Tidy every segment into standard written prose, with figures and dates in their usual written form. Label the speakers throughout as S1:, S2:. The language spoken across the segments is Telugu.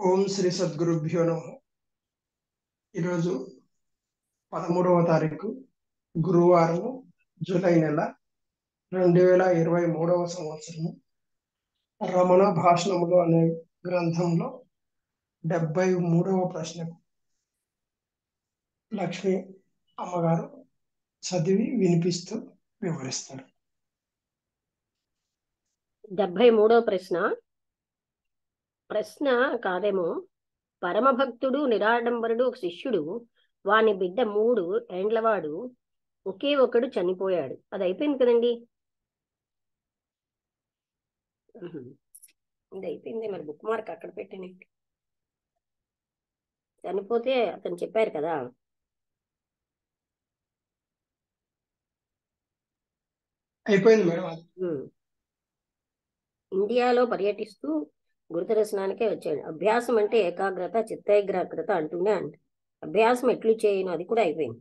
S1: ఓం శ్రీ సద్గురుభ్యో నమః. ఈరోజు 13వ తారీఖు గురువారము, జూలై నెల 2023 సంవత్సరము. రమణ భాషణములు అనే గ్రంథంలో 73వ ప్రశ్నకు లక్ష్మి అమ్మగారు చదివి వినిపిస్తూ వివరిస్తారు.
S2: 73వ ప్రశ్న కాదేమో. పరమభక్తుడు నిరాడంబరుడు ఒక శిష్యుడు, వాని బిడ్డ 3 ఏండ్లవాడు, ఒకే ఒకడు చనిపోయాడు. అది అయిపోయింది కదండి. ఇది అయిపోయింది. మరి బుక్ మార్క్ అక్కడ పెట్టినట్టు. చనిపోతే అతను చెప్పారు కదా.
S1: అయిపోయింది మేడం.
S2: ఇండియాలో పర్యటిస్తూ గురుదర్శనానికే వచ్చాడు. అభ్యాసం అంటే ఏకాగ్రత, చిత్తైగ్రత అంటూనే అభ్యాసం ఎట్లు చేయను, అది కూడా అయిపోయింది.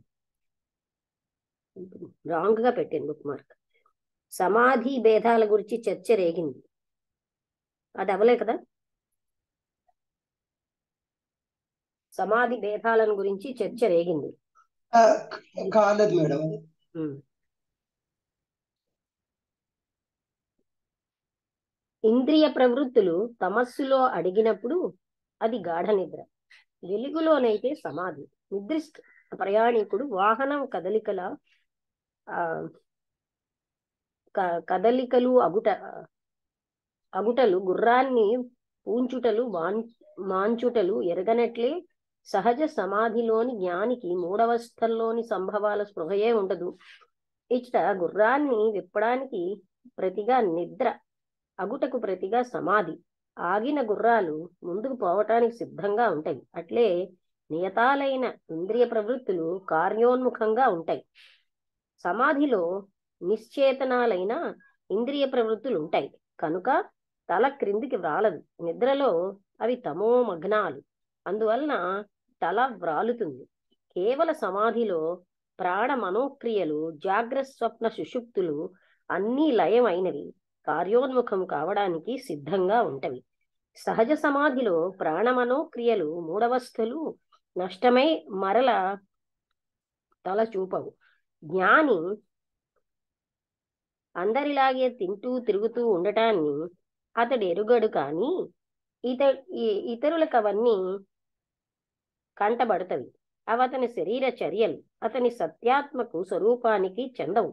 S2: రాంగ్ గా పెట్టాను బుక్ మార్క్. సమాధి భేదాల గురించి చర్చ రేగింది. అది అవలే కదా. సమాధి భేదాలను గురించి చర్చ రేగింది.
S1: కాలేదు మేడం.
S2: ఇంద్రియ ప్రవృత్తులు తమస్సులో అడిగినప్పుడు అది గాఢ నిద్ర, వెలుగులోనైతే సమాధి. నిద్రిస్తూ ప్రయాణికుడు వాహనం కదలికలు అగుటలు, గుర్రాన్ని పూంచుటలు, మాంచుటలు ఎరగనట్లే సహజ సమాధిలోని జ్ఞానికి మూడవస్థల్లోని సంభవాల స్పృహయే ఉండదు. ఇచ్చట గుర్రాన్ని విప్పడానికి ప్రతిగా నిద్ర, అగుటకు ప్రతిగా సమాధి. ఆగిన గుర్రాలు ముందుకు పోవటానికి సిద్ధంగా ఉంటాయి. అట్లే నియతాలైన ఇంద్రియ ప్రవృత్తులు కార్యోన్ముఖంగా ఉంటాయి. సమాధిలో నిశ్చేతనాలైన ఇంద్రియ ప్రవృత్తులు ఉంటాయి కనుక తల క్రిందికి వ్రాలదు. నిద్రలో అవి తమో మగ్నాలు, అందువలన తల వ్రాలుతుంది. కేవల సమాధిలో ప్రాణ మనోక్రియలు, జాగ్రత్త స్వప్న సుషుప్తులు అన్నీ లయమైనవి, కార్యోన్ముఖం కావడానికి సిద్ధంగా ఉంటవి. సహజ సమాధిలో ప్రాణమనోక్రియలు, మూడవస్థలు నష్టమై మరల తల చూపవు. జ్ఞాని అందరిలాగే తింటూ తిరుగుతూ ఉండటాన్ని అతడు ఎరుగడు, కానీ ఇతరులకు అవన్నీ కంటబడతవి. అవి అతని శరీర చర్యలు, అతని సత్యాత్మకు స్వరూపానికి చెందవు.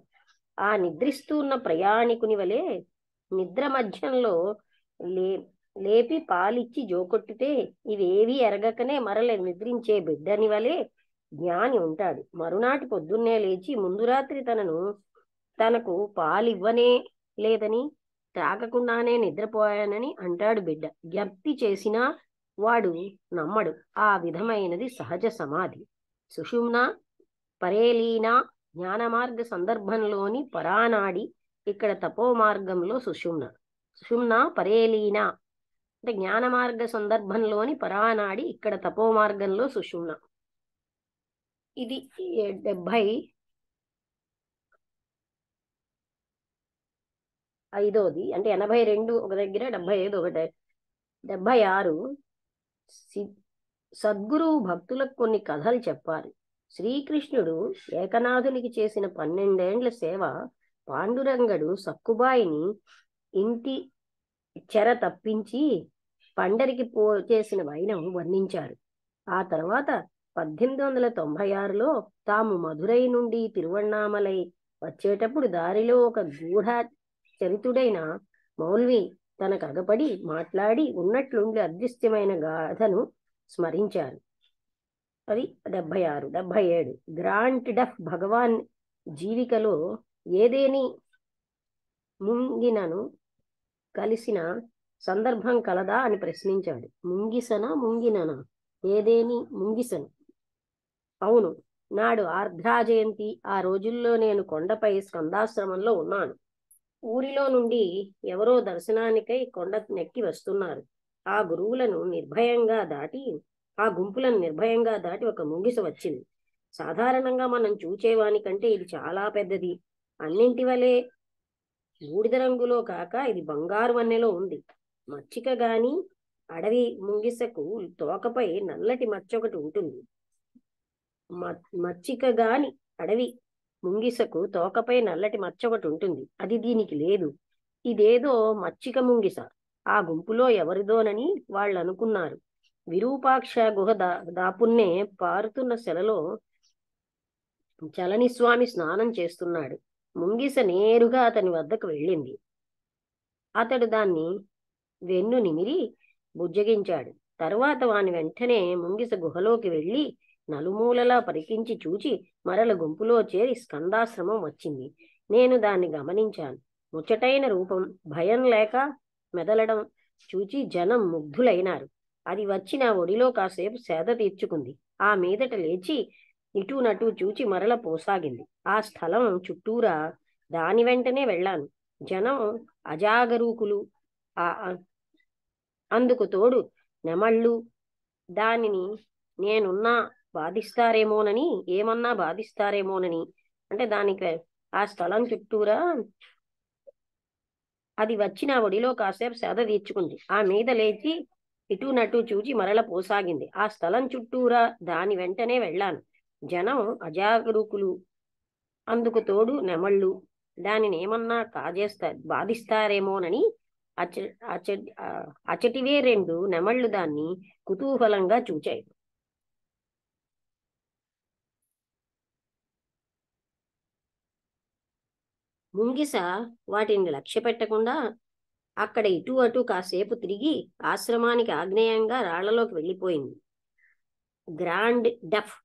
S2: ఆ నిద్రిస్తున్న ప్రయాణికుని వలె నిద్ర మధ్యంలో లేపి పాలిచ్చి జోకొట్టితే ఇవేవీ ఎరగకనే మరల నిద్రించే బిడ్డని వలె జ్ఞాని ఉంటాడు. మరునాటి పొద్దున్నే లేచి ముందు రాత్రి తనకు పాలివ్వనే లేదని, తాగకుండానే నిద్రపోయానని అంటాడు బిడ్డ. జ్ఞప్తి చేసినా వాడు నమ్మడు. ఆ విధమైనది సహజ సమాధి. సుషుమ్న, పరేలీన జ్ఞాన మార్గ సందర్భంలోని పరానాడి, ఇక్కడ తపో మార్గంలో సుషుమ్న. సుషుమ్న పరేలీన అంటే జ్ఞాన మార్గ సందర్భంలోని పరానాడి, ఇక్కడ తపో మార్గంలో సుషుమ్న. ఇది 75ది. అంటే 82 ఒక దగ్గర, 75 ఒకటి. 76 సద్గురువు భక్తులకు కొన్ని కథలు చెప్పారు. శ్రీకృష్ణుడు ఏకనాథునికి చేసిన 12 ఏండ్ల సేవ, పాండురంగడు సక్కుబాయిని ఇంటి చెర తప్పించి పండరికి చేసిన వైనం వర్ణించారు. ఆ తర్వాత 1896లో తాము మధురై నుండి తిరువణ్ణామలై వచ్చేటప్పుడు దారిలో ఒక గూఢ చరితుడైన మౌల్వి తనకు అగపడి మాట్లాడి ఉన్నట్లుండి అదృశ్యమైన గాథను స్మరించారు. అది 76. 77 గ్రాంట్ డఫ్ భగవాన్ జీవికలో ఏదేని ముంగినను కలిసిన సందర్భం కలదా అని ప్రశ్నించాడు. ముంగిననా? ఏదేని ముంగిసను. అవును, నాడు ఆర్ద్రా జయంతి. ఆ రోజుల్లో నేను కొండపై స్కందాశ్రమంలో ఉన్నాను. ఊరిలో నుండి ఎవరో దర్శనానికై కొండ నెక్కి వస్తున్నారు. ఆ గుంపులను నిర్భయంగా దాటి ఒక ముంగిస వచ్చింది. సాధారణంగా మనం చూచేవానికంటే ఇది చాలా పెద్దది. అన్నింటి వలె బూడిద రంగులో కాక ఇది బంగారు వన్నెలో ఉంది. మచ్చిక గాని అడవి ముంగిసకు తోకపై నల్లటి మచ్చ ఒకటి ఉంటుంది. మచ్చిక గాని అడవి ముంగిసకు తోకపై నల్లటి మచ్చ ఒకటి ఉంటుంది. అది దీనికి లేదు. ఇదేదో మచ్చిక ముంగిస. ఆ గుంపులో ఎవరిదోనని వాళ్ళు అనుకున్నారు. విరూపాక్ష గుహ దాపున్నే పారుతున్న సెలలో చలనిస్వామి స్నానం చేస్తున్నాడు. ముంగిస నేరుగా అతని వద్దకు వెళ్ళింది. అతడు దాన్ని వెన్ను నిమిరి బుజ్జగించాడు. తరువాత వాని వెంటనే ముంగిస గుహలోకి వెళ్ళి నలుమూలలా పరికించి చూచి మరల గుంపులో చేరి స్కందాశ్రమం వచ్చింది. నేను దాన్ని గమనించాను. ముచ్చటైన రూపం, భయం లేక మెదలడం చూచి జనం ముగ్ధులైనారు. అది వచ్చి నా ఒడిలో కాసేపు సేద తీర్చుకుంది. ఆ మీదట లేచి ఇటు నటు చూచి మరల పోసాగింది. ఆ స్థలం చుట్టూరా దాని వెంటనే వెళ్ళాను. జనం అజాగరూకులు. అందుకు తోడు నెమళ్ళు దానిని నేనున్నా బాధిస్తారేమోనని, ఏమన్నా బాధిస్తారేమోనని, అంటే దానికి ఆ స్థలం చుట్టూరా అది వచ్చి నా ఒడిలో కాసేపు సేద తీర్చుకుంది. ఆ మీద లేచి ఇటు నటు చూచి మరల పోసాగింది. ఆ స్థలం చుట్టూరా దాని వెంటనే వెళ్ళాను. జనం అజాగరూకులు. అందుకు తోడు నెమళ్ళు దానిని ఏమన్నా బాధిస్తారేమోనని అచటివే 2 నెమళ్ళు దాన్ని కుతూహలంగా చూచాయి. ముంగిస వాటిని లక్ష్య పెట్టకుండా అక్కడ ఇటు అటు కాసేపు తిరిగి ఆశ్రమానికి ఆగ్నేయంగా రాళ్లలోకి వెళ్ళిపోయింది. గ్రాండ్ డెఫ్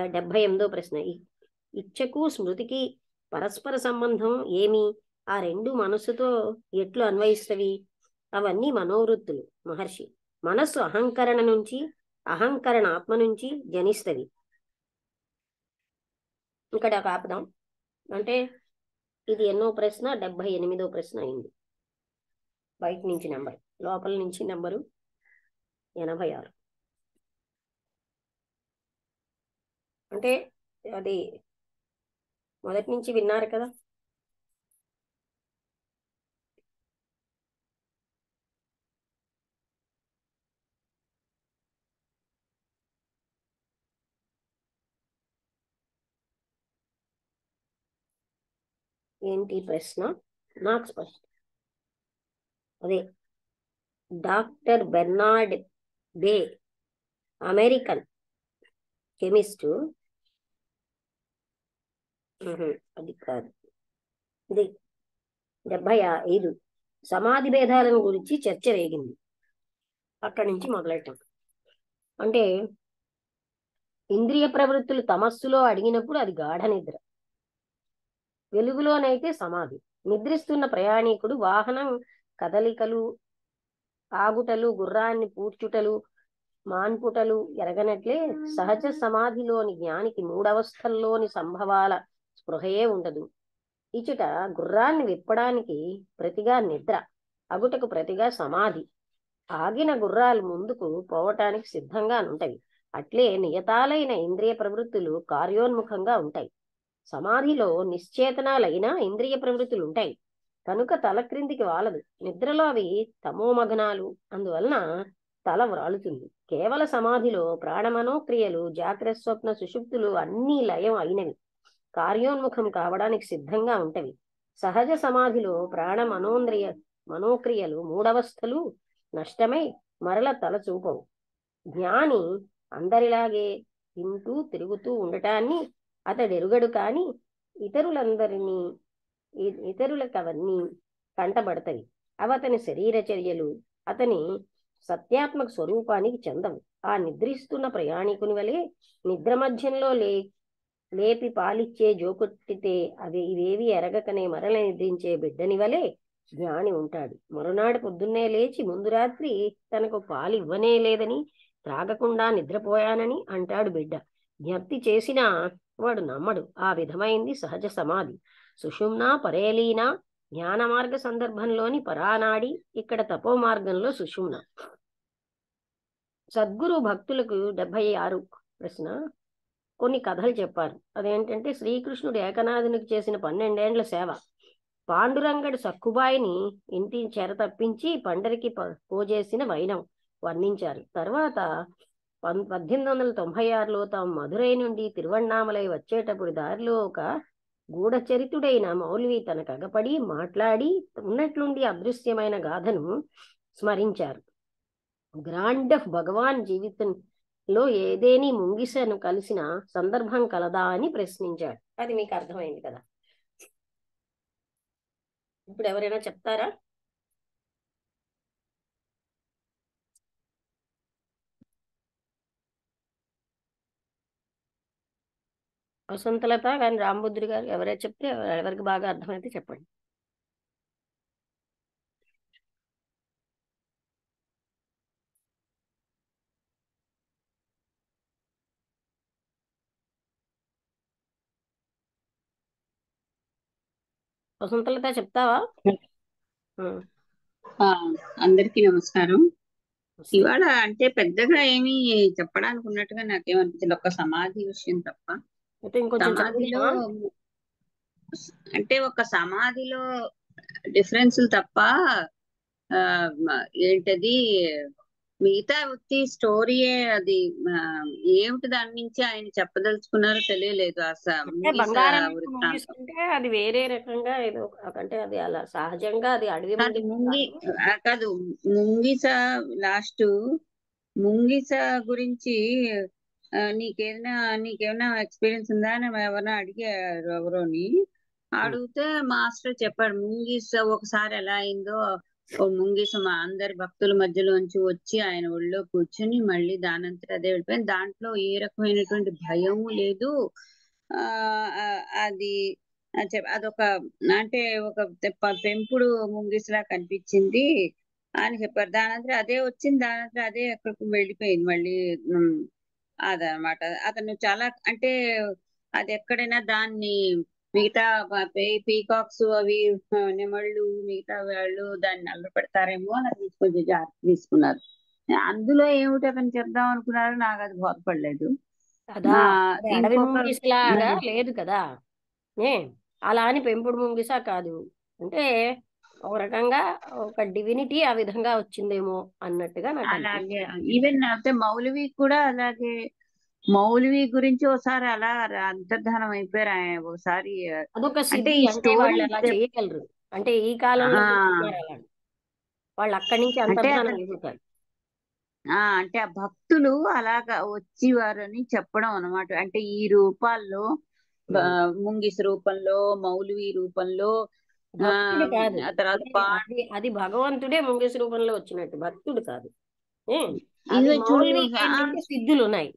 S2: 78వ ప్రశ్న. ఇచ్చకు స్మృతికి పరస్పర సంబంధం ఏమి? ఆ రెండు మనస్సుతో ఎట్లు అన్వయిస్తవి? అవన్నీ మనోవృత్తులు మహర్షి. మనస్సు అహంకరణ నుంచి, అహంకరణ ఆత్మ నుంచి జనిస్తవి. ఇక్కడ ఆపుదాం. అంటే ఇది ఎన్నో ప్రశ్న? 78వ ప్రశ్న అయింది. బయట నుంచి నెంబర్, లోపల నుంచి నెంబరు 86. అంటే అది మొదటి నుంచి విన్నారు కదా. ఏంటి ప్రశ్న? నాకు స్పష్టం. అదే డాక్టర్ బెర్నార్డ్ బే, అమెరికన్ కెమిస్టు. అది కాదు, ఇది 75. సమాధి భేదాలను గురించి చర్చ రేగింది. అక్కడి నుంచి మొదలెట్టాం. అంటే ఇంద్రియ ప్రవృత్తులు తమస్సులో అడిగినప్పుడు అది గాఢ నిద్ర, వెలుగులోనైతే సమాధి. నిద్రిస్తున్న ప్రయాణికుడు వాహనం కదలికలు, ఆగుటలు, గుర్రాన్ని పూడ్చుటలు, మాన్పుటలు ఎరగనట్లే సహజ సమాధిలోని జ్ఞానికి 3 అవస్థల్లోని సంభవాల స్పృహయే ఉండదు. ఇచుట గుర్రాన్ని విప్పడానికి ప్రతిగా నిద్ర, అగుటకు ప్రతిగా సమాధి. ఆగిన గుర్రాలు ముందుకు పోవటానికి సిద్ధంగా ఉంటాయి. అట్లే నియతాలైన ఇంద్రియ ప్రవృత్తులు కార్యోన్ముఖంగా ఉంటాయి. సమాధిలో నిశ్చేతనాలైన ఇంద్రియ ప్రవృత్తులు ఉంటాయి కనుక తల క్రిందికి వాలదు. నిద్రలో అవి తమోమగ్నాలు, అందువలన తల వ్రాలుతుంది. కేవల సమాధిలో ప్రాణమనోక్రియలు, జాగ్రత్త స్వప్న సుషుప్తులు అన్నీ లయం అయినవి, కార్యోన్ముఖం కావడానికి సిద్ధంగా ఉంటవి. సహజ సమాధిలో మనోక్రియలు 3 అవస్థలు నష్టమై మరల తల చూపవు. జ్ఞాని అందరిలాగే తింటూ తిరుగుతూ ఉండటాన్ని అతడెరుగడు. కాని ఇతరులకు అవన్నీ కంటబడతవి. అవతని శరీర చర్యలు అతని సత్యాత్మక స్వరూపానికి చెందవు. ఆ నిద్రిస్తున్న ప్రయాణికుని వలె నిద్ర మధ్యంలో లేపి పాలిచ్చే జోకొట్టితే ఇవేవి ఎరగకనే మరల నిద్రించే బిడ్డని వలె జ్ఞాని ఉంటాడు. మరునాడు పొద్దున్నే లేచి ముందు రాత్రి తనకు పాలు ఇవ్వనే లేదని, త్రాగకుండా నిద్రపోయానని అంటాడు బిడ్డ. జ్ఞప్తి చేసినా వాడు నమ్మడు. ఆ విధమైంది సహజ సమాధి. సుషుమ్న, పరేలీన జ్ఞాన మార్గ సందర్భంలోని పరానాడి, ఇక్కడ తపో మార్గంలో సుషుమ్న. సద్గురు భక్తులకు 76 ప్రశ్న. కొన్ని కథలు చెప్పారు. అదేంటంటే శ్రీకృష్ణుడు ఏకనాథునికి చేసిన 12 ఏండ్ల సేవ. పాండురంగడు సక్కుబాయిని ఇంటి చెర తప్పించి పండరికి పోజేసిన వైనం వర్ణించారు. తర్వాత 1896లో తాము మధురై నుండి తిరువణ్ణామలై వచ్చేటప్పుడు దారిలో ఒక గూఢచరితుడైన మౌల్వి తనకు అగపడి మాట్లాడి ఉన్నట్లుండి అదృశ్యమైన గాథను స్మరించారు. గ్రాండ్ ఆఫ్ భగవాన్ జీవితంలో ఏదేని ముంగిసను కలిసిన సందర్భం కలదా అని ప్రశ్నించాడు. అది మీకు అర్థమైంది కదా. ఇప్పుడు ఎవరైనా చెప్తారా? వసంతలత కానీ రాంబుద్రి గారు ఎవరైనా చెప్తే ఎవరికి బాగా అర్థమైతే చెప్పండి. వసంతలత చెప్తావా?
S3: అందరికీ నమస్కారం. ఇవాళ అంటే పెద్దగా ఏమీ చెప్పడానికి ఉన్నట్టుగా నాకేమనిపించింది, ఒక సమాధి విషయం తప్ప. సమాధిలో అంటే ఒక సమాధిలో డిఫరెన్స్లు తప్ప ఏంటది మిగతా వృత్తి స్టోరీయే. అది ఏమిటి దాని నుంచి ఆయన చెప్పదలుచుకున్నారో తెలియలేదు.
S2: అది వేరే రకంగా ఏదో అంటే అది అలా సహజంగా అది అడవి
S3: కాదు. ముంగిస లాస్ట్ ముంగిస గురించి నీకేమైనా ఎక్స్పీరియన్స్ ఉందా అని ఎవరైనా అడిగారు. ఎవరోని అడిగితే మాస్టర్ చెప్పాడు, ముంగిస ఒకసారి ఎలా అయిందో. ఓ ముంగిస మా అందరి భక్తుల మధ్యలోంచి వచ్చి ఆయన ఒళ్ళో కూర్చుని మళ్ళీ దానంతట అదే వెళ్ళిపోయింది. దాంట్లో ఏ రకమైనటువంటి భయం లేదు. అది అదొక అంటే ఒక పెంపుడు ముంగిసలా కనిపించింది అని చెప్పారు. దానంతట అదే వచ్చింది, దానంతట అదే ఎక్కడికి వెళ్ళిపోయింది మళ్ళీ. అదనమాట. అతను చాలా అంటే అది ఎక్కడైనా దాన్ని మిగతా పీకాక్స్ అవి నెమళ్ళు మిగతా వాళ్ళు దాన్ని నల్ల పెడతారేమో అని కొంచెం జాగ్రత్త తీసుకున్నారు. అందులో ఏమిటి అతను చెప్దాం అనుకున్నారు, నాకు అది బోధపడలేదు.
S2: లేదు కదా అలా అని పెంపుడు ముంగిస కాదు అంటే ఒక రకంగా ఒక డివినిటీ ఆ విధంగా వచ్చిందేమో అన్నట్టుగా నాకు.
S3: అలాగే ఈవెన్ అయితే మౌలవి కూడా అలాగే. మౌలవి గురించి ఒకసారి అలా అంతర్ధానం అయిపోయారు ఆయన ఒకసారి.
S2: అదొక సిద్ధి అంటే వాళ్ళు అలా చేయగలరు అంటే ఈ కాలంలో వాళ్ళు అక్కడి నుంచి అంతర్ధానం అయిపోతారు.
S3: అంటే ఆ భక్తులు అలాగా వచ్చేవారని చెప్పడం అన్నమాట. అంటే ఈ రూపాల్లో ముంగిస రూపంలో మౌలవి రూపంలో
S2: తర్వాత అది భగవంతుడే ముంగిస రూపంలో వచ్చినట్టు, భక్తుడు కాదు. సిద్ధులు ఉన్నాయి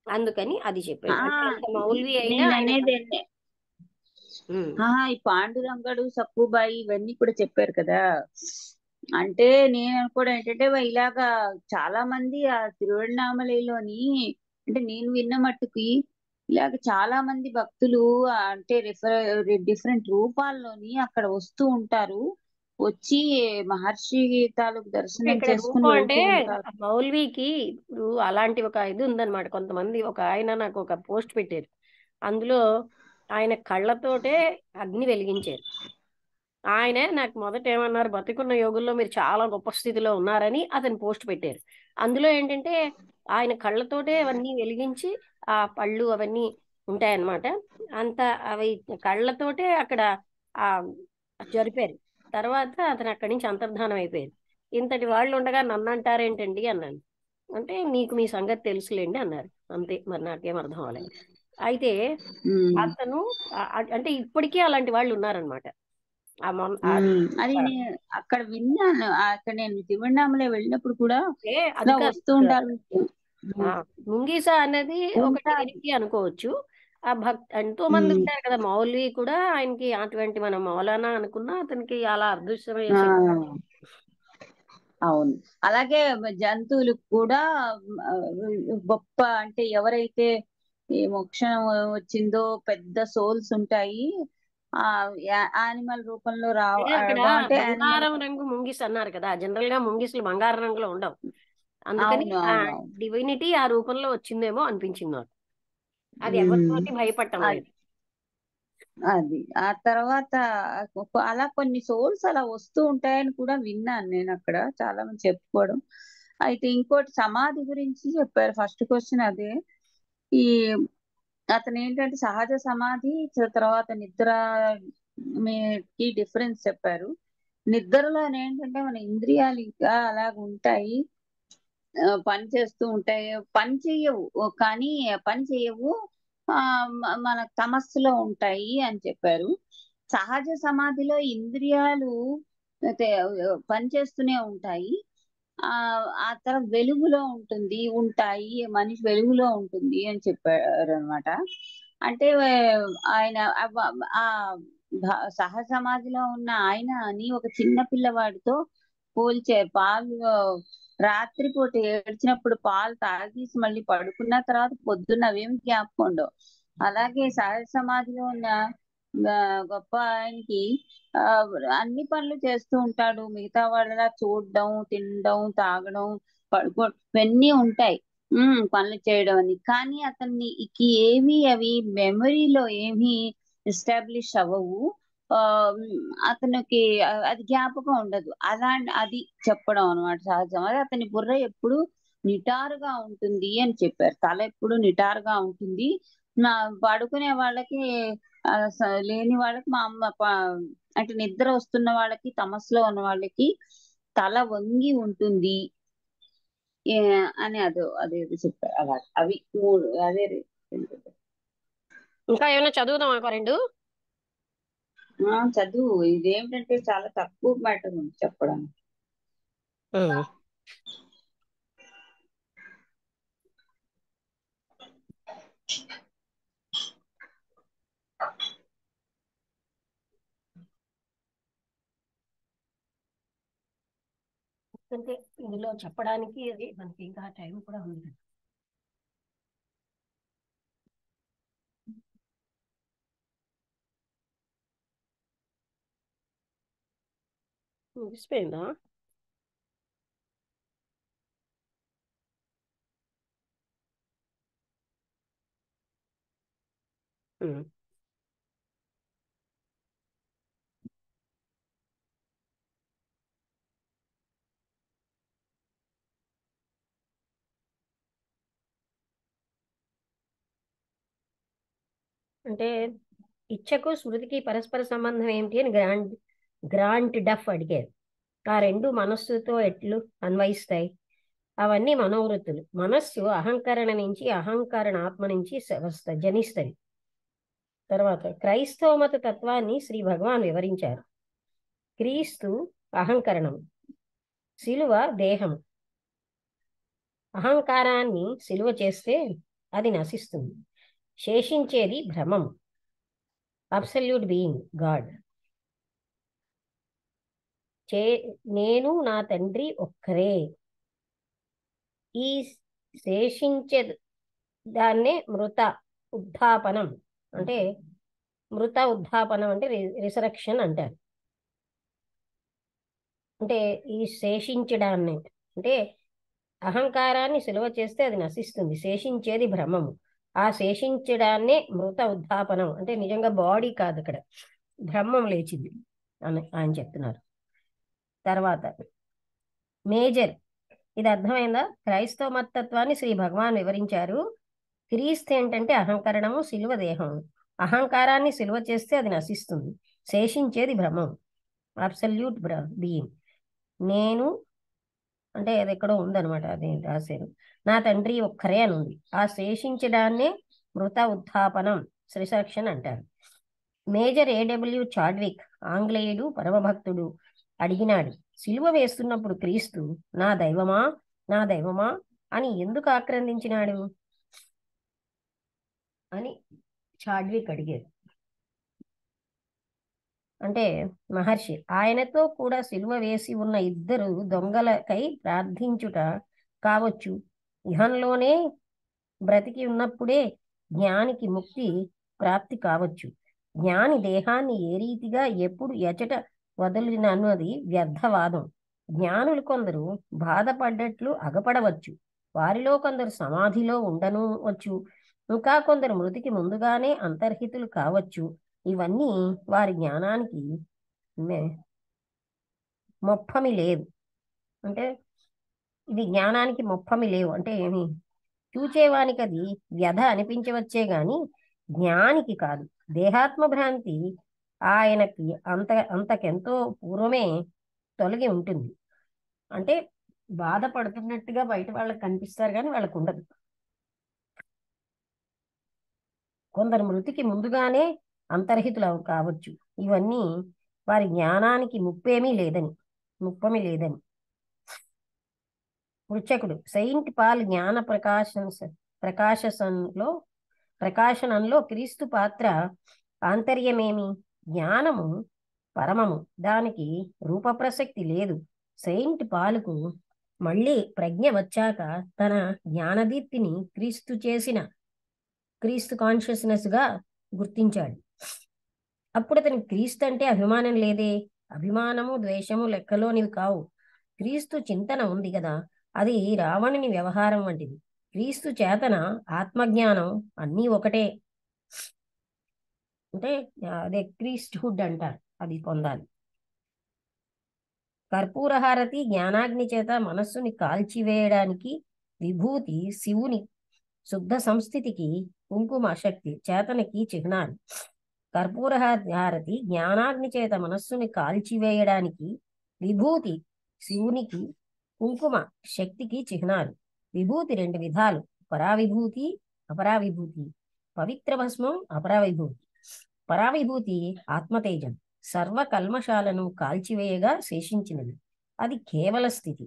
S2: అందుకని అది చెప్పాడు. మౌల్వి అయినా
S3: ఈ పాండురంగడు సక్కుబాయి ఇవన్నీ కూడా చెప్పారు కదా. అంటే నేను అనుకోవడం ఏంటంటే ఇలాగా చాలా మంది ఆ తిరువణ్ణామలైలోని అంటే నేను విన్న మట్టుకి ఇలాగ చాలా మంది భక్తులు అంటే డిఫరెంట్ రూపాల్లోని అక్కడ వస్తూ ఉంటారు. వచ్చి మహర్షి తాలూకు దర్శనం చేసుకుని
S2: మౌల్వికి ఇప్పుడు అలాంటి ఒక ఇది ఉందన్నమాట. కొంతమంది ఒక ఆయన నాకు ఒక పోస్ట్ పెట్టారు, అందులో ఆయన కళ్ళతోటే అగ్ని వెలిగించారు. ఆయన నాకు మొదట ఏమన్నారు, బతికున్న యోగుల్లో మీరు చాలా గొప్ప స్థితిలో ఉన్నారని అతను పోస్ట్ పెట్టారు. అందులో ఏంటంటే ఆయన కళ్ళతోటే అవన్నీ వెలిగించి ఆ పళ్ళు అవన్నీ ఉంటాయన్నమాట. అంత అవి కళ్ళతోటే అక్కడ ఆ జరిపారు. తర్వాత అతను అక్కడి నుంచి అంతర్ధానం అయిపోయారు. ఇంతటి వాళ్ళు ఉండగా నన్ను అంటారేంటండి అన్నాను. అంటే నీకు మీ సంగతి తెలుసులేండి అన్నారు. అంతే, మరి నాకేం అర్థం అవ్వలేదు. అయితే అతను అంటే ఇప్పటికీ అలాంటి వాళ్ళు ఉన్నారనమాట.
S3: అది అక్కడ విన్నాను. అక్కడ నేను తిరువణ్ణామలై వెళ్ళినప్పుడు కూడా వస్తూ ఉంటారు.
S2: ముంగీస అనేది ఒక డివినిటీ అనుకోవచ్చు. ఆ ఎంతో మంది ఉంటారు కదా. మౌల్వి కూడా ఆయనకి అటువంటి మనం మౌలానా అనుకున్నా అతనికి అలా అదృశ్యమైన.
S3: అవును, అలాగే జంతువులు కూడా గొప్ప అంటే ఎవరైతే మోక్షం వచ్చిందో పెద్ద సోల్స్ ఉంటాయి ఆ యానిమల్ రూపంలో
S2: అంటే బంగారం రంగు ముంగిస అన్నారు కదా. జనరల్ గా ముంగిసలు బంగారం రంగులో ఉండవు. అందుకని డివినిటీ ఆ రూపంలో వచ్చిందేమో అనిపించింది నాకు. అది ఎవరితోటి భయపడటం లేదు.
S3: అది ఆ తర్వాత అలా కొన్ని సోల్స్ అలా వస్తూ ఉంటాయని కూడా విన్నాను నేను అక్కడ చాలా మంది చెప్పుకోవడం. అయితే ఇంకోటి సమాధి గురించి చెప్పారు. ఫస్ట్ క్వశ్చన్ అదే. ఈ అతను ఏంటంటే సహజ సమాధి తర్వాత నిద్ర కి డిఫరెన్స్ చెప్పారు. నిద్రలో ఏంటంటే మన ఇంద్రియాలు ఇంకా అలాగ ఉంటాయి, పని చేస్తూ ఉంటాయి, పని చెయ్యవు, కానీ పని చెయ్యవు, మన తమస్సులో ఉంటాయి అని చెప్పారు. సహజ సమాధిలో ఇంద్రియాలు అయితే, పని చేస్తూనే ఉంటాయి. ఆ తర్వాత వెలుగులో ఉంటాయి, మనిషి వెలుగులో ఉంటుంది అని చెప్పారు అనమాట. అంటే ఆయన ఆ సహజ సమాధిలో ఉన్న ఆయన అని ఒక చిన్న పిల్లవాడితో పోల్చారు. పాలు రాత్రిపూట ఏడ్చినప్పుడు పాలు తాగేసి మళ్ళీ పడుకున్న తర్వాత పొద్దున్న అవేమి జ్ఞాపకం ఉండవు. అలాగే సహజ సమాధిలో ఉన్న గొప్ప ఆయనకి ఆ అన్ని పనులు చేస్తూ ఉంటాడు. మిగతా వాళ్ళలా చూడడం, తినడం, తాగడం, పడుకో ఇవన్నీ ఉంటాయి. పనులు చేయడం అని. కానీ ఏమి అవి మెమరీలో ఏమి ఎస్టాబ్లిష్ అవ్వవు. ఆ అతనికి అది జ్ఞాపకం ఉండదు. అది చెప్పడం అనమాట సహజం. అదే అతని బుర్ర ఎప్పుడు నిటారుగా ఉంటుంది అని చెప్పారు. తల ఎప్పుడు నిటారుగా ఉంటుంది. నా పడుకునే వాళ్ళకి లేని వాళ్ళకి మా అమ్మ అంటే నిద్ర వస్తున్న వాళ్ళకి, తమస్సులో ఉన్న వాళ్ళకి తల వంగి ఉంటుంది అని అదేదో చెప్పారు. అలా అవి మూడు అదే
S2: ఇంకా ఏమైనా చదువుదాం ఒక రెండు?
S3: చదువు. ఇదేమిటంటే చాలా తక్కువ మ్యాటర్ ఉంది చెప్పడానికి.
S2: ఉమ్. అంటే ఇందులో చెప్పడానికి అది మనకి ఇంకా టైం కూడా ఉంది. ముగిసిపోయిందా? ఉమ్. అంటే ఇచ్చకు స్మృతికి పరస్పర సంబంధం ఏమిటి అని గ్రాంట్ డఫ్ అడిగారు. ఆ రెండు మనస్సుతో ఎట్లు అన్వయిస్తాయి? అవన్నీ మనోవృత్తులు. మనస్సు అహంకరణ నుంచి, అహంకరణ ఆత్మ నుంచి జనిస్తుంది. తర్వాత క్రైస్తవ మత తత్వాన్ని శ్రీ భగవాన్ వివరించారు. క్రీస్తు అహంకరణం, శిలువ దేహం. అహంకారాన్ని శిలువ చేస్తే అది నశిస్తుంది, శేషించేది భ్రమం, అబ్సల్యూట్ బీయింగ్ గాడ్. నేను నా తండ్రి ఒక్కరే. ఈ శేషించే దాన్నే మృత ఉద్ధాపనం అంటే రిసరక్షన్ అంటారు. అంటే ఈ శేషించడాన్ని అంటే అహంకారాన్ని సిలువ చేస్తే అది నశిస్తుంది, శేషించేది భ్రమము. ఆ శేషించడాన్నే మృత ఉద్ధాపనం అంటే నిజంగా బాడీ కాదు, అక్కడ బ్రహ్మం లేచింది అని ఆయన చెప్తున్నారు. తర్వాత మేజర్, ఇది అర్థమైందా? క్రైస్తవ మతత్వాన్ని శ్రీ భగవాన్ వివరించారు. క్రీస్తు ఏంటంటే అహంకరణము, సిలువ దేహము. అహంకారాన్ని సిలువ చేస్తే అది నశిస్తుంది, శేషించేది భ్రమం, అబ్సల్యూట్ బీయింగ్. నేను అంటే అది ఎక్కడో ఉందనమాట, అది రాశారు. నా తండ్రి ఒక్కరే అని ఉంది. ఆ శేషించడాన్నే మృత ఉత్థాపనం, శ్రీసరక్షన్ అంటారు. మేజర్ ఏడబ్ల్యూ చాడ్విక్, ఆంగ్లేయుడు, పరమభక్తుడు, అడిగినాడు, సిలువ వేస్తున్నప్పుడు క్రీస్తు నా దైవమా, నా దైవమా అని ఎందుకు ఆక్రందించినాడు అని చాడ్విక్ అడిగారు. అంటే మహర్షి, ఆయనతో కూడా సిలువ వేసి ఉన్న ఇద్దరు దొంగలకై ప్రార్థించుట కావచ్చు. ఇహంలోనే బ్రతికి ఉన్నప్పుడే జ్ఞానికి ముక్తి ప్రాప్తి కావచ్చు. జ్ఞాని దేహాన్ని ఏ రీతిగా ఎప్పుడు ఎచట వదలినన్నది వ్యర్థవాదం. జ్ఞానులు కొందరు బాధపడ్డట్లు అగపడవచ్చు, వారిలో కొందరు సమాధిలో ఉండను వచ్చు, ఇంకా కొందరు మృతికి ముందుగానే అంతర్హితులు కావచ్చు. ఇవన్నీ వారి జ్ఞానానికి మొప్పమి లేదు. అంటే ఇది జ్ఞానానికి మొప్పమి లేవు అంటే ఏమి, చూచేవానికి అది వ్యధ అనిపించవచ్చే గాని జ్ఞానికి కాదు. దేహాత్మ భ్రాంతి ఆయనకి అంతకెంతో పూర్వమే తొలగి ఉంటుంది. అంటే బాధపడుతున్నట్టుగా బయట వాళ్ళకి కనిపిస్తారు కానీ వాళ్ళకు ఉండదు. కొందరు మృతికి ముందుగానే అంతర్హితులు కావచ్చు. ఇవన్నీ వారి జ్ఞానానికి ముప్పమి లేదని. వృచ్చకుడు సెయింట్ పాల్ జ్ఞాన ప్రకాశనంలో క్రీస్తు పాత్ర ఆంతర్యమేమి? జ్ఞానము పరమము, దానికి రూప ప్రసక్తి లేదు. సెయింట్ పాలుకు మళ్ళీ ప్రజ్ఞ వచ్చాక తన జ్ఞానదీప్తిని క్రీస్తు కాన్షియస్నెస్ గా గుర్తించాడు. అప్పుడు అతనికి క్రీస్తు అంటే అభిమానం లేదే. అభిమానము ద్వేషము లెక్కలోనివి కావు. క్రీస్తు చింతన ఉంది కదా, అది రావణుని వ్యవహారం వంటిది. క్రీస్తు చేతన, ఆత్మజ్ఞానం అన్నీ ఒకటే. అంటే అదే క్రీస్ట్హుడ్ అంటారు, అది పొందాలి. కర్పూరహారతి జ్ఞానాగ్ని చేత మనస్సుని కాల్చివేయడానికి, విభూతి శివుని శుద్ధ సంస్థితికి, కుంకుమ శక్తి చేతనకి చిహ్నాలు. కర్పూరహారతి జ్ఞానాగ్ని చేత మనస్సుని కాల్చివేయడానికి, విభూతి శివునికి, కుంకుమ శక్తికి చిహ్నాలు. విభూతి రెండు విధాలు, పరావిభూతి అపరావిభూతి. పవిత్ర భస్మం అపరావిభూతి. పరావిభూతి ఆత్మతేజం, సర్వ కల్మషాలను కాల్చివేయగా శేషించినది. అది కేవల స్థితి.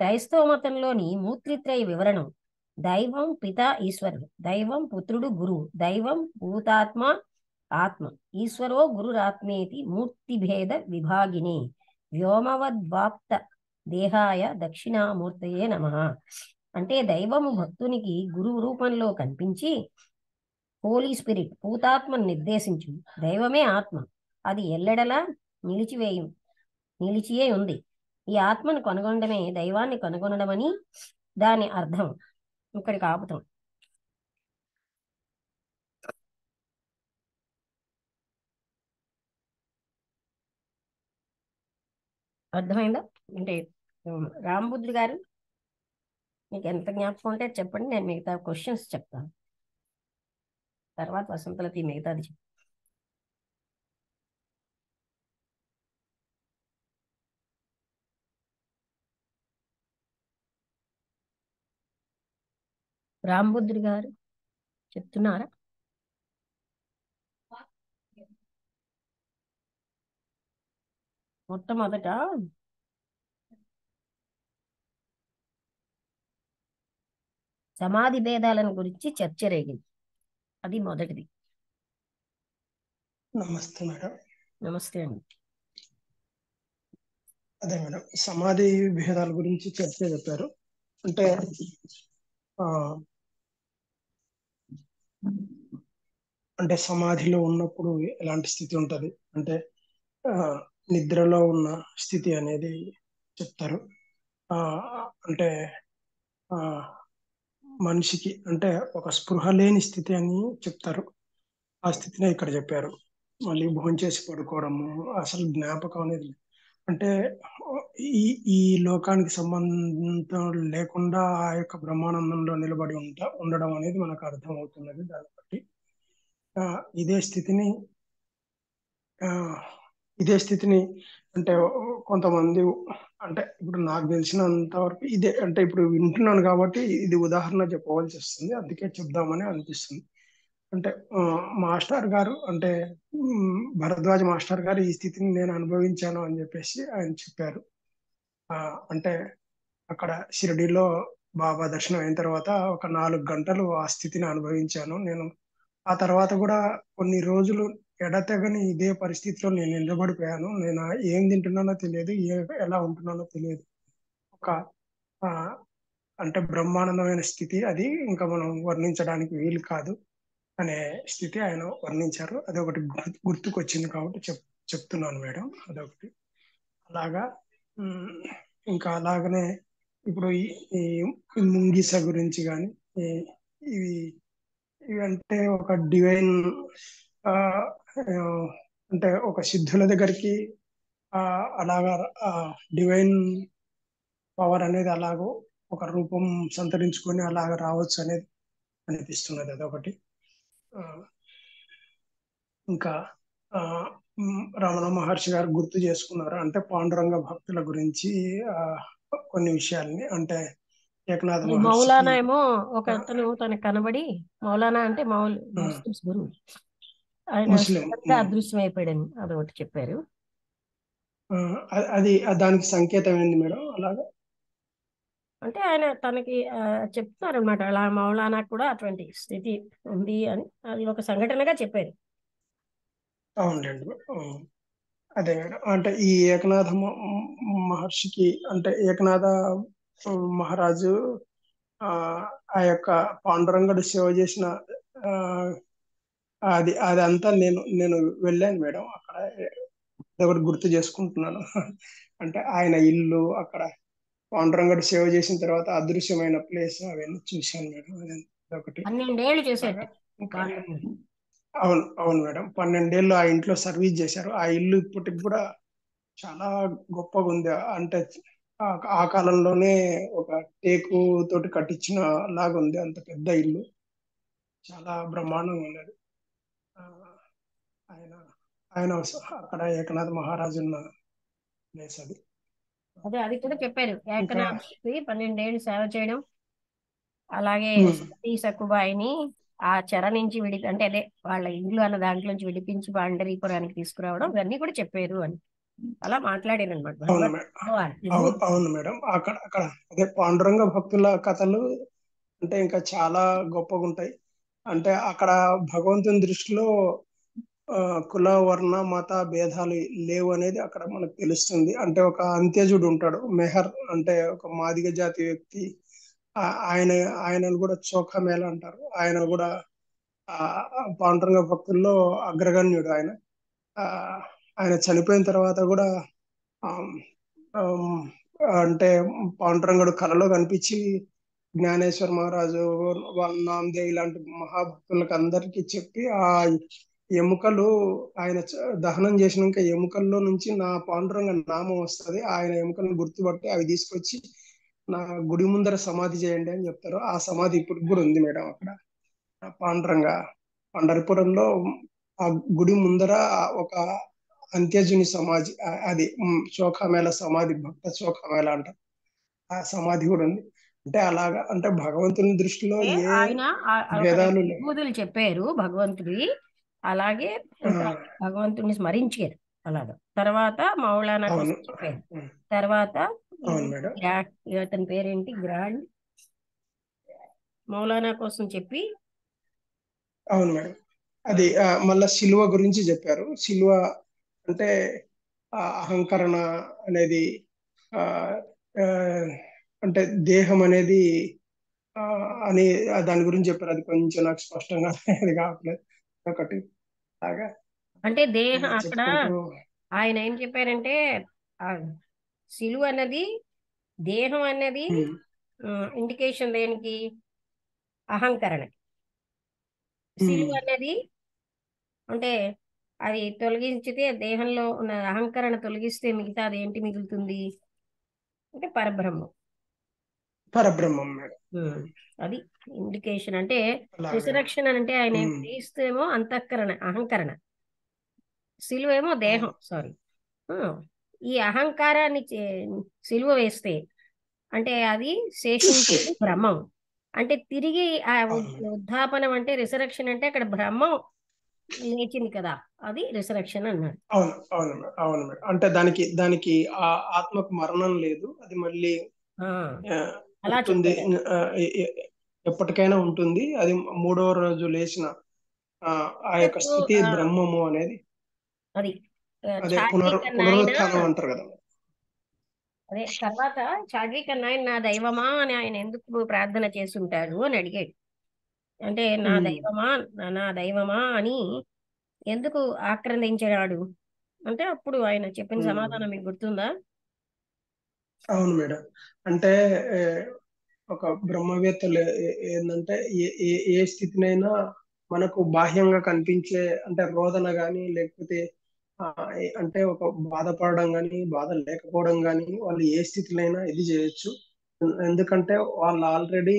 S2: క్రైస్తవ మతంలోని మూర్తిత్రయ వివరణం: దైవం పిత ఈశ్వరుడు, దైవం పుత్రుడు గురువు, దైవం భూతాత్మ ఆత్మ, ఈశ్వరో గురురాత్మేతి మూర్తిభేద విభాగినే, వ్యోమవద్వాప్త దేహాయ దక్షిణామూర్తయే నమః. అంటే దైవము భక్తునికి గురువు రూపంలో కనిపించి, హోలీ స్పిరిట్ భూతాత్మను నిర్దేశించు. దైవమే ఆత్మ, అది ఎల్లెడలా నిలిచియే ఉంది. ఈ ఆత్మను కనుగొనడమే దైవాన్ని కనుగొనడమని దాని అర్థం. ఇక్కడికి ఆపుతాం. అర్థమైందా? అంటే రాంబుద్ధుడు గారు, మీకు ఎంత జ్ఞాపకం ఉంటే చెప్పండి, నేను మిగతా క్వశ్చన్స్ చెప్తాను. తర్వాత వసంతలకి మిగతాది చెప్తాను. రాంబుద్ధుడు గారు చెప్తున్నారా? మొట్టమొదట సమాధి భేదాలను గురించి చర్చ రేగింది. అది మొదటిది.
S1: నమస్తే మేడం.
S2: నమస్తే అండి.
S1: అదే మేడం, సమాధి భేదాల గురించి చర్చ చెప్పారు. అంటే అంటే సమాధిలో ఉన్నప్పుడు ఎలాంటి స్థితి ఉంటది, అంటే నిద్రలో ఉన్న స్థితి అనేది చెప్తారు. అంటే మనిషికి అంటే ఒక స్పృహ లేని స్థితి అని చెప్తారు. ఆ స్థితినే ఇక్కడ చెప్పారు. మళ్ళీ భోంచేసి పడుకోవడము, అసలు జ్ఞాపకం అనేది అంటే ఈ ఈ లోకానికి సంబంధం లేకుండా ఆ యొక్క బ్రహ్మానందంలో నిలబడి ఉండడం అనేది మనకు అర్థం అవుతున్నది. దాన్ని బట్టి ఇదే స్థితిని అంటే కొంతమంది, అంటే ఇప్పుడు నాకు తెలిసినంత వరకు ఇదే, అంటే ఇప్పుడు వింటున్నాను కాబట్టి ఇది ఉదాహరణ చెప్పవలసి వస్తుంది, అందుకే చెప్దామని అనిపిస్తుంది. అంటే మాస్టర్ గారు, అంటే భరద్వాజ మాస్టర్ గారు ఈ స్థితిని నేను అనుభవించాను అని చెప్పేసి ఆయన చెప్పారు. అంటే అక్కడ షిరిడీలో బాబా దర్శనం అయిన తర్వాత ఒక 4 గంటలు ఆ స్థితిని అనుభవించాను నేను. ఆ తర్వాత కూడా కొన్ని రోజులు ఎడతెగని ఇదే పరిస్థితిలో నేను నిలబడిపోయాను. నేను ఏం తింటున్నానో తెలియదు, ఎలా ఉంటున్నానో తెలియదు. ఒక ఆ, అంటే బ్రహ్మానందమైన స్థితి అది, ఇంకా మనం వర్ణించడానికి వీలు కాదు అనే స్థితి ఆయన వర్ణించారు. అదొకటి గుర్తుకొచ్చింది కాబట్టి చెప్తున్నాను మేడం. అదొకటి. అలాగా ఇంకా అలాగనే ఇప్పుడు ఈ ముంగిస గురించి కానీ ఇవి ఇవి అంటే ఒక డివైన్ ఆ, ఆ, అంటే ఒక సిద్ధుల దగ్గరికి అలాగా డివైన్ పవర్ అనేది అలాగో ఒక రూపం సంతరించుకొని అలాగ రావచ్చు అనేది అనిపిస్తున్నది. అదొకటి. ఆ, ఇంకా రమణ మహర్షి గారు గుర్తు చేసుకున్నారు అంటే పాండురంగ భక్తుల గురించి ఆ, కొన్ని విషయాల్ని అంటే ఏకనాథ
S2: అది
S1: మహర్షికి
S2: మౌలానా ఏమో ఒక
S1: ఆ,
S2: అతను తనకు కనబడి, మౌలానా అంటే
S1: ఆ,
S2: ముస్లిమ్స్ గురువు, ఆయన
S1: ముస్లిం
S2: సడన్ గా అదృశ్యం అయిపోయాడని అదొకటి చెప్పారు.
S1: అది దానికి సంకేతం ఏంది మేడం అలాగా?
S2: అంటే ఆయన తనకి చెప్తున్నారనమాట, అలా మౌలానా కూడా అటువంటి స్థితి ఉంది అని, అది ఒక సంఘటనగా చెప్పారు.
S1: అవునండి. అదే మేడం అంటే ఈ ఏకనాథ మహర్షికి అంటే ఏకనాథ మహారాజు ఆ ఆ యొక్క పాండురంగడు సేవ చేసిన ఆ అదంతా నేను వెళ్ళాను మేడం అక్కడ. ఒకటి గుర్తు చేసుకుంటున్నాను. అంటే ఆయన ఇల్లు అక్కడ పాండురంగడు సేవ చేసిన తర్వాత అదృశ్యమైన ప్లేస్ అవన్నీ చూశాను మేడం. అదొకటి
S2: 12 ఏళ్ళు చేసేట
S1: అలాగా. ఇంకా
S2: పాండురంగడు.
S1: అవును అవును మేడం, 12 ఏళ్ళు ఆ ఇంట్లో సర్వీస్ చేశారు. ఆ ఇల్లు ఇప్పటికి కూడా చాలా గొప్పగా ఉంది. అంటే ఆ ఆ కాలంలోనే ఒక టేకు తోటి కట్టించిన లాగా ఉంది. అంత పెద్ద ఇల్లు, చాలా బ్రహ్మాండంగా ఉన్నది. ఆ, ఆయన ఆయన అక్కడ ఏకనాథ మహారాజు ఉన్న ప్లేస్ అది.
S2: అదే అది కూడా చెప్పారు,
S1: ఇంకా
S2: ఏకనాథుడికి 12 ఏళ్ళు సేవ చేయడం, అలాగే
S1: ఉమ్,
S2: సతీ సక్కుబాయిని ఆ చెర నుంచి అంటే అదే వాళ్ళ ఇల్లు అన్న దాంట్లో నుంచి విడిపించి పండరీపురానికి తీసుకురావడం, ఇవన్నీ కూడా చెప్పారు అని అలా మాట్లాడారు అనమాట
S1: అవును మేడం.
S2: విభూతి.
S1: అవును మేడం, అక్కడ అదే పాండురంగ భక్తుల కథలు అంటే ఇంకా చాలా గొప్పగా ఉంటాయి. అంటే అక్కడ భగవంతుని దృష్టిలో ఆ, కుల వర్ణ మత భేదాలు లేవు అనేది అక్కడ మనకు తెలుస్తుంది. అంటే ఒక అంత్యజుడు ఉంటాడు మెహర్, అంటే ఒక మాదిగ జాతి వ్యక్తి. ఆయన ఆయనను కూడా చోఖా మేళ అంటారు. ఆయన కూడా ఆ పాండురంగ భక్తుల్లో అగ్రగణ్యుడు ఆయన. ఆ, ఆయన చనిపోయిన తర్వాత కూడా ఆమ్, ఆమ్, అంటే పాండురంగడు కలలో కనిపించి జ్ఞానేశ్వర మహారాజు వాళ్ళ నామదేవ్ ఇలాంటి మహాభక్తులకు అందరికీ చెప్పి ఆ ఎముకలు ఆయన దహనం చేసినాక ఎముకల్లో నుంచి నా పాండురంగ నామం వస్తుంది, ఆయన ఎముకలను గుర్తుపట్టి అవి తీసుకొచ్చి నా గుడి ముందర సమాధి చేయండి అని చెప్తారు. ఆ సమాధి ఇప్పుడు కూడా ఉంది మేడం అక్కడ. పాండురంగ పండరిపురంలో ఆ గుడి ముందర ఒక అంత్యజుని సమాధి, అది శోకామేళ సమాధి, భక్త శోకామేళ అంటారు. ఆ సమాధి కూడా ఉంది. అంటే అలాగా అంటే భగవంతుని దృష్టిలో
S2: అంటే
S1: ఏ
S2: ఆయన ఒక
S1: భేదాలు లేవు.
S2: విభూతులు చెప్పారు భగవంతుడి, అలాగే
S1: ఆ,
S2: ఇంకా భగవంతుడిని స్మరించారు. అలాగా తర్వాత మౌలానా
S1: అవును
S2: కోసం చెప్పారు.
S1: ఉమ్,
S2: తర్వాత
S1: అవును మేడం.
S2: అతని పేరేంటి, గ్రాండ్ మౌలానా కోసం చెప్పి,
S1: అవును మేడం.
S2: ఆ,
S1: అది మళ్ళా శిలువ గురించి చెప్పారు. శిలువ అంటే అహంకరణ అనేది ఆ, ఆ, అంటే దేహం అనేది ఆ, అని దాని గురించి చెప్పారు. అది కొంచెం నాకు స్పష్టంగా అది కావట్లేదు. ఒకటి లాగా
S2: అంటే దేహం అక్కడ
S1: చెప్పుకుంటూ
S2: ఆయన ఏం చెప్పారంటే, ఆ శిలువ అన్నది, దేహం అన్నది
S1: ఉమ్,
S2: ఇండికేషన్ దేనికి, అహంకరణ.
S1: ఉమ్,
S2: శిలువ అన్నది అంటే అది తొలగించితే, దేహంలో ఉన్న అహంకరణ తొలగిస్తే మిగతా అది ఏంటి మిగులుతుంది అంటే పరబ్రహ్మం.
S1: పరబ్రహ్మం మేడం.
S2: ఉమ్, అది ఇండికేషన్ అంటే.
S1: అలాగే మేడం.
S2: రిసరెక్షన్ అంటే ఆయన
S1: ఉమ్,
S2: క్రీస్తేమో అంతఃకరణ అహంకరణ, సిలువ ఏమో దేహం,
S1: అవును
S2: సారీ. ఈ అహంకారాన్ని సిలువ వేస్తే అంటే అది శేషించేది బ్రహ్మం. అంటే తిరిగి ఆ
S1: అవును మేడం.
S2: ఉద్ధాపనం అంటే రిసరెక్షన్ అంటే అక్కడ బ్రహ్మం లేచింది కదా, అది రిసరెక్షన్ అన్నాడు.
S1: అవును మేడం. అవును మేడం. అంటే దానికి ఆ ఆత్మకు మరణం లేదు, అది మళ్ళీ
S2: ఆ,
S1: ఆ,
S2: అలా
S1: ఉంటుంది.
S2: చెప్పారు.
S1: ఆ, ఎప్పటికైనా ఉంటుంది. అది మూడవ రోజు లేచిన ఆ ఆ
S2: అంటే
S1: యొక్క
S2: ఇప్పుడు
S1: స్థితి బ్రహ్మము అనేది.
S2: అది
S1: అదే
S2: చార్లీ కన్నాయన,
S1: పునరుత్థానం అంటారు కదా.
S2: అదే తర్వాత చార్లీ కన్నాయన నా దైవమా అని ఆయన ఎందుకు ప్రార్థన చేస్తుంటాడు అని అడిగాడు. అంటే నా
S1: ఉమ్,
S2: దైవమా, నా దైవమా అని ఎందుకు ఆక్రందించాడు అంటే, అప్పుడు ఆయన చెప్పిన
S1: ఉమ్.
S2: సమాధానం మీకు గుర్తుందా?
S1: అవును మేడం. అంటే ఏ, ఒక బ్రహ్మవేత్తలు ఏంటంటే ఏ స్థితినైనా మనకు బాహ్యంగా కనిపించే అంటే రోదన కానీ లేకపోతే అంటే ఒక బాధపడడం కానీ బాధ లేకపోవడం కానీ వాళ్ళు ఏ స్థితిలో ఇది చేయొచ్చు. ఎందుకంటే వాళ్ళు ఆల్రెడీ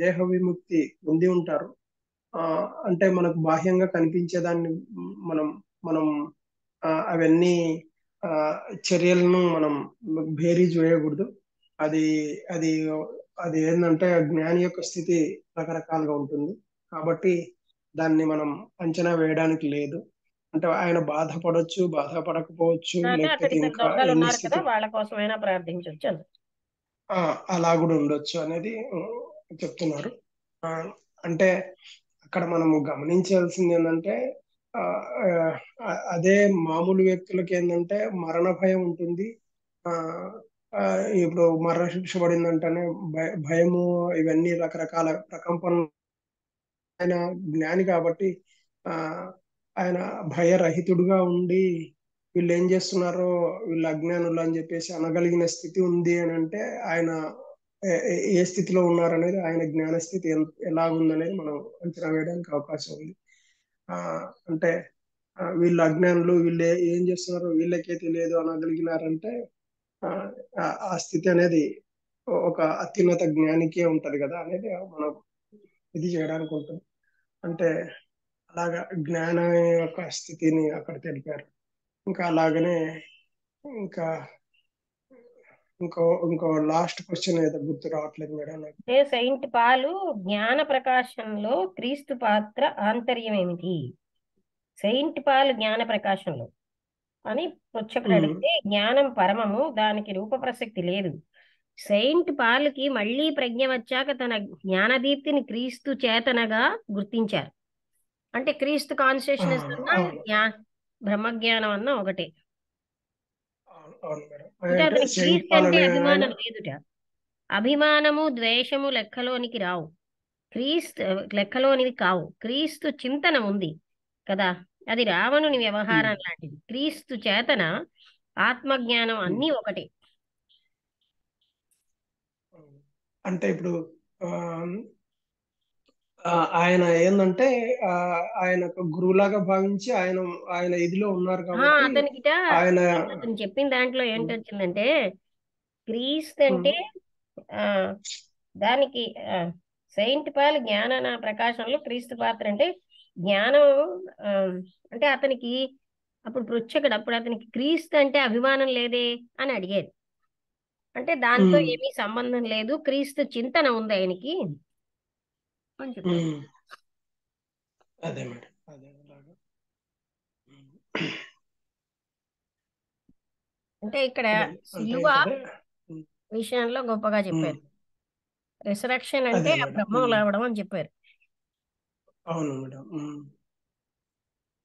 S1: దేహ విముక్తి పొంది ఉంటారు. అంటే మనకు బాహ్యంగా కనిపించేదాన్ని మనం మనం అవన్నీ ఆ, చర్యలను మనం బేరీజ్ వేయకూడదు. అది అది అది ఏంటంటే జ్ఞాని యొక్క స్థితి రకరకాలుగా ఉంటుంది. కాబట్టి దాన్ని మనం అంచనా వేయడానికి లేదు. అంటే ఆయన బాధపడొచ్చు, బాధపడకపోవచ్చు,
S2: అంటే అక్కడ
S1: లేకపోతే
S2: ఇద్దరు
S1: ఇంకా
S2: దొంగలు
S1: ఎన్ని
S2: ఉన్నారు కదా,
S1: స్థితులు
S2: వాళ్ళ కోసమైనా ప్రార్థించవచ్చు అని.
S1: అలా కూడా ఉండొచ్చు అనేది చెప్తున్నారు. ఆ, అంటే అక్కడ మనము గమనించాల్సింది ఏంటంటే ఆ, అదే మామూలు వ్యక్తులకి ఏంటంటే మరణ భయం ఉంటుంది. ఆ ఆ, ఇప్పుడు మరణశిక్ష పడిందంటేనే భయము, ఇవన్నీ రకరకాల ప్రకంపనలు. ఆయన జ్ఞాని కాబట్టి ఆ ఆయన భయరహితుడుగా ఉండి వీళ్ళు ఏం చేస్తున్నారో వీళ్ళు అజ్ఞానులు అని చెప్పేసి అనగలిగిన స్థితి ఉంది అని అంటే ఆయన ఏ స్థితిలో ఉన్నారనేది ఆయన జ్ఞాన స్థితి ఎలా ఉందనేది మనం అంచనా వేయడానికి అవకాశం ఉంది. ఆ అంటే వీళ్ళు అజ్ఞానులు, వీళ్ళు ఏం చేస్తున్నారో వీళ్ళకే తెలియదు అనగలిగినారంటే ఆ ఆ స్థితి అనేది ఒక అత్యున్నత జ్ఞానికే ఉంటది కదా అనేది మనం ఇది చేయడానికి ఉంటుంది. అంటే అలాగా జ్ఞానం యొక్క స్థితిని అక్కడ తెలిపారు. ఇంకా అలాగనే ఇంకా ఇంకో లాస్ట్ క్వశ్చన్ ఏదో గుర్తు రావట్లేదు మేడం నాకు.
S2: అంటే సెయింట్ పాలు జ్ఞాన ప్రకాశంలో క్రీస్తు పాత్ర ఆంతర్యం ఏమిటి? సెయింట్ పాలు జ్ఞాన ప్రకాశంలో అని పుచ్చకుడు అడిగితే, జ్ఞానం పరమము, దానికి రూప ప్రసక్తి లేదు. సెయింట్ పాలుకి మళ్ళీ ప్రజ్ఞ వచ్చాక తన జ్ఞానదీప్తిని క్రీస్తు చేతనగా గుర్తించారు. అంటే క్రీస్తు కాన్షియస్నెస్ అన్నా
S1: అవును
S2: బ్రహ్మజ్ఞానం అన్నా ఒకటే.
S1: అవును మేడం.
S2: అంటే
S1: అంటే
S2: అతనికి
S1: సెయింట్
S2: క్రీస్తు
S1: పాల్
S2: అంటే
S1: అనే ఆయన
S2: అభిమానం లేదుట. అభిమానము ద్వేషము లెక్కలోనికి రావు. క్రీస్తు లెక్కలోనివి కావు. క్రీస్తు చింతన ఉంది కదా, అది రావణుని వ్యవహారం లాంటిది. క్రీస్తు చేతన, ఆత్మజ్ఞానం అన్నీ ఒకటే.
S1: అంటే ఇప్పుడు ఆ, ఆయన ఏంటంటే ఆ, ఆయన ఒక గురువులాగా భావించి ఆయన ఆయన ఇదిలో ఉన్నారు కాబట్టి
S2: అతనికిట
S1: ఆయన
S2: అతను చెప్పిన దాంట్లో ఏంటొచ్చిందంటే, క్రీస్తు అంటే ఆ దానికి సెయింట్ పాల్ జ్ఞాన ప్రకాశంలో క్రీస్తు పాత్ర అంటే జ్ఞానం. ఆ, అంటే అతనికి అప్పుడు పృచ్ఛకుడు అప్పుడు అతనికి క్రీస్తు అంటే అభిమానం లేదే అని అడిగారు. అంటే దాంతో ఏమీ సంబంధం లేదు, క్రీస్తు చింతన ఉంది ఆయనకి అని చెప్పారు.
S1: అదే మేడం, అదే అలాగా.
S2: అంటే ఇక్కడ
S1: అంటే
S2: సిలువ
S1: ఇంకదే
S2: విషయంలో గొప్పగా చెప్పారు. రిసరక్షన్ అంటే
S1: అదే
S2: ఆ
S1: మేడం.
S2: బ్రహ్మం లేవడం అని చెప్పారు.
S1: అవును మేడం.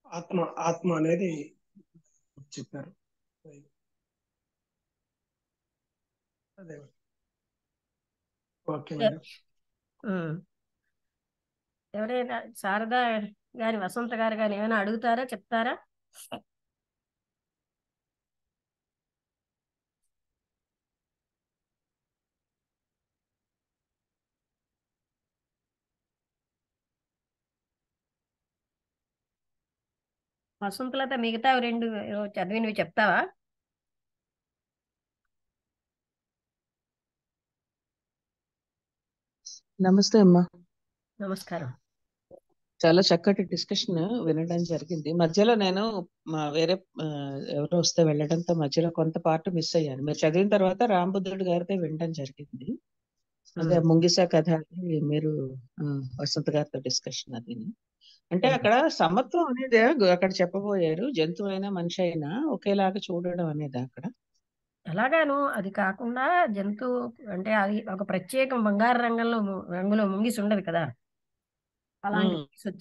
S1: ఆత్మ ఆత్మ అనేది చెప్పారు. అదే ఓకే మేడం.
S2: ఉమ్. ఎవరైనా శారదా గాని వసంత గారు గాని ఏమైనా అడుగుతారా, చెప్తారా? వసంతలత మిగతా రెండు చదివినవి చెప్తావా?
S4: నమస్తే అమ్మా.
S2: నమస్కారం.
S4: చాలా చక్కటి డిస్కషన్ వినడం జరిగింది. మధ్యలో నేను వేరే ఎవరో వస్తే వెళ్ళడంతో మధ్యలో కొంత పార్ట్ మిస్ అయ్యాను. మీరు చదివిన తర్వాత రాంబుద్ధుడు గారితో వినడం జరిగింది. అదే ముంగిస కథ అది మీరు వసంత గారితో డిస్కషన్ అది. అంటే అక్కడ సమత్వం అనేది అక్కడ చెప్పబోయారు. జంతువు అయినా మనిషి అయినా ఒకేలాగా చూడడం అనేది అక్కడ.
S2: అలాగాను. అది కాకుండా జంతువు అంటే అది ఒక ప్రత్యేక బంగారు రంగులో ముంగిసి ఉండదు కదా, అలాంటి